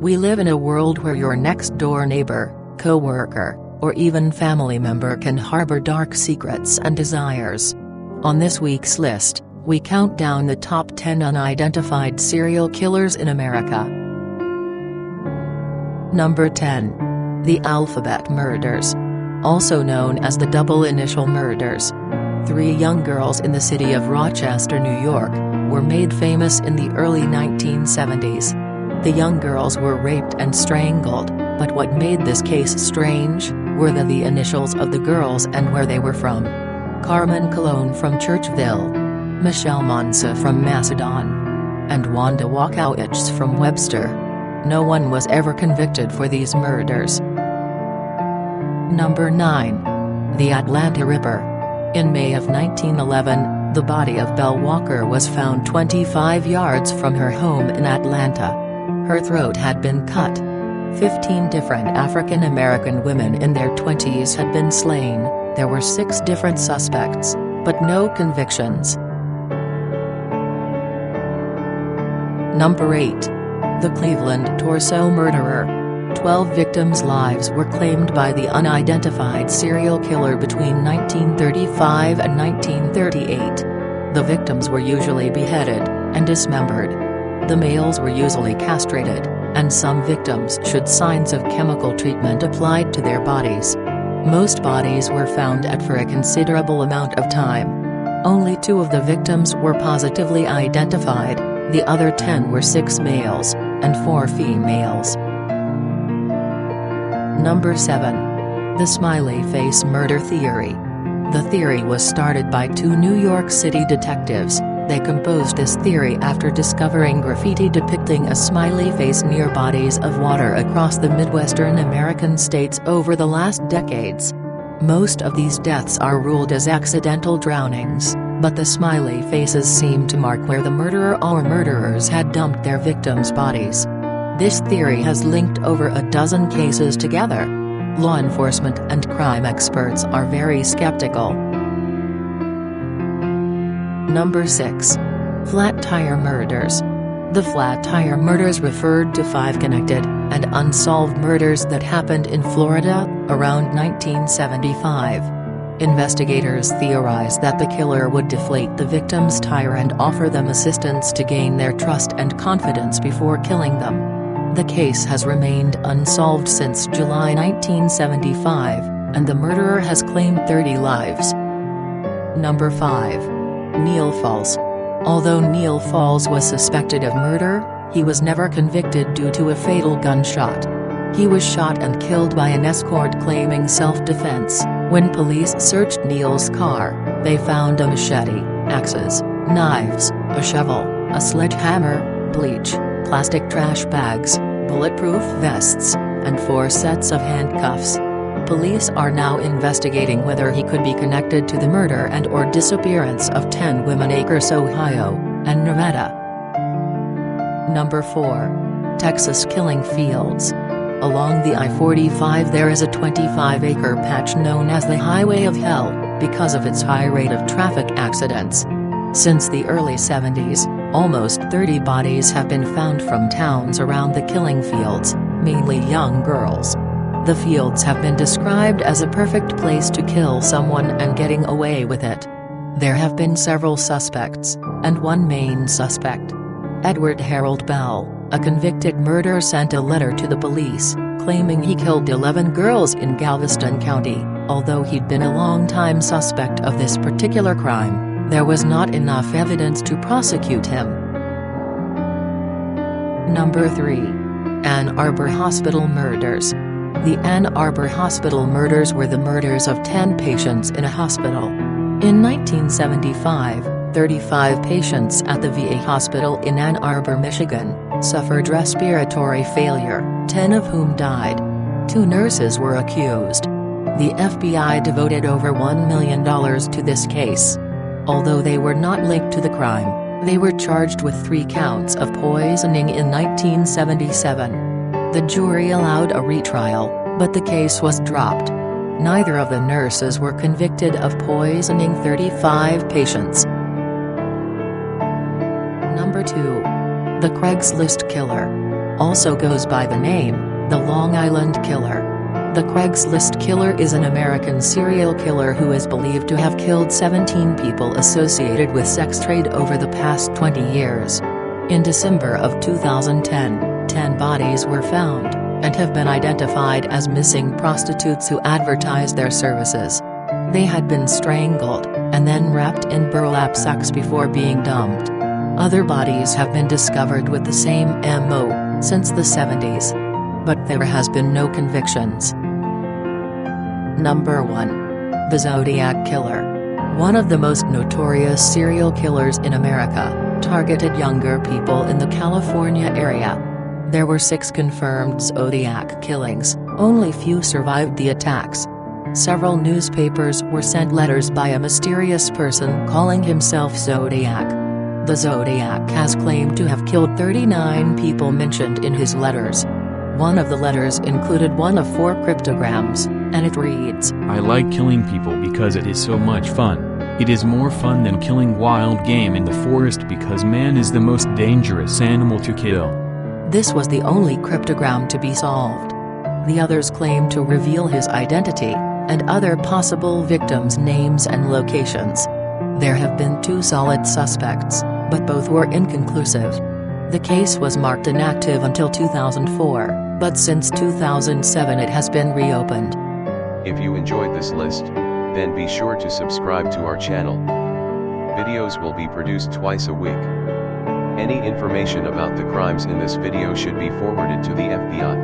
We live in a world where your next-door neighbor, co-worker, or even family member can harbor dark secrets and desires. On this week's list, we count down the top 10 unidentified serial killers in America. Number 10. The Alphabet Murders. Also known as the Double Initial Murders. 3 young girls in the city of Rochester, New York, were made famous in the early 1970s. The young girls were raped and strangled, but what made this case strange were the initials of the girls and where they were from. Carmen Colon from Churchville, Michelle Monsa from Macedon, and Wanda Wakowicz from Webster. No one was ever convicted for these murders. Number 9. The Atlanta Ripper. In May of 1911, the body of Belle Walker was found 25 yards from her home in Atlanta. Her throat had been cut. 15 different African American women in their 20s had been slain. There were 6 different suspects, but no convictions. Number 8. The Cleveland Torso Murderer. 12 victims' lives were claimed by the unidentified serial killer between 1935 and 1938. The victims were usually beheaded and dismembered. The males were usually castrated, and some victims showed signs of chemical treatment applied to their bodies. Most bodies were found for a considerable amount of time. Only 2 of the victims were positively identified, the other 10 were 6 males and 4 females. Number 7. The Smiley Face Murder Theory. The theory was started by 2 New York City detectives. They composed this theory after discovering graffiti depicting a smiley face near bodies of water across the Midwestern American states over the last decades. Most of these deaths are ruled as accidental drownings, but the smiley faces seem to mark where the murderer or murderers had dumped their victims' bodies. This theory has linked over a dozen cases together. Law enforcement and crime experts are very skeptical. Number 6. Flat Tire Murders. The Flat Tire Murders referred to 5 connected and unsolved murders that happened in Florida around 1975. Investigators theorized that the killer would deflate the victim's tire and offer them assistance to gain their trust and confidence before killing them. The case has remained unsolved since July 1975, and the murderer has claimed 30 lives. Number 5. Neil Falls. Although Neil Falls was suspected of murder, he was never convicted due to a fatal gunshot. He was shot and killed by an escort claiming self-defense. When police searched Neil's car, they found a machete, axes, knives, a shovel, a sledgehammer, bleach, plastic trash bags, bulletproof vests, and 4 sets of handcuffs. Police are now investigating whether he could be connected to the murder and/or disappearance of 10 women in Acres, Ohio, and Nevada. Number 4. Texas Killing Fields. Along the I-45 there is a 25-acre patch known as the Highway of Hell, because of its high rate of traffic accidents. Since the early 70s, almost 30 bodies have been found from towns around the killing fields, mainly young girls. The fields have been described as a perfect place to kill someone and getting away with it. There have been several suspects, and one main suspect. Edward Harold Bell, a convicted murderer, sent a letter to the police, claiming he killed 11 girls in Galveston County. Although he'd been a long-time suspect of this particular crime, there was not enough evidence to prosecute him. Number 3. Ann Arbor Hospital Murders. The Ann Arbor Hospital murders were the murders of 10 patients in a hospital. In 1975, 35 patients at the VA hospital in Ann Arbor, Michigan, suffered respiratory failure, 10 of whom died. 2 nurses were accused. The FBI devoted over $1 million to this case. Although they were not linked to the crime, they were charged with 3 counts of poisoning in 1977. The jury allowed a retrial, but the case was dropped. Neither of the nurses were convicted of poisoning 35 patients. Number 2. The Craigslist Killer. also goes by the name, the Long Island Killer. The Craigslist Killer is an American serial killer who is believed to have killed 17 people associated with sex trade over the past 20 years. In December of 2010, 10 bodies were found, and have been identified as missing prostitutes who advertised their services. They had been strangled, and then wrapped in burlap sacks before being dumped. Other bodies have been discovered with the same MO, since the 70s. But there has been no convictions. Number 1. The Zodiac Killer. One of the most notorious serial killers in America, targeted younger people in the California area. There were 6 confirmed Zodiac killings, only few survived the attacks. Several newspapers were sent letters by a mysterious person calling himself Zodiac. The Zodiac has claimed to have killed 39 people mentioned in his letters. One of the letters included one of 4 cryptograms, and it reads, "I like killing people because it is so much fun. It is more fun than killing wild game in the forest because man is the most dangerous animal to kill." This was the only cryptogram to be solved. The others claimed to reveal his identity, and other possible victims' names and locations. There have been 2 solid suspects, but both were inconclusive. The case was marked inactive until 2004, but since 2007 it has been reopened. If you enjoyed this list, then be sure to subscribe to our channel. Videos will be produced twice a week. Any information about the crimes in this video should be forwarded to the FBI.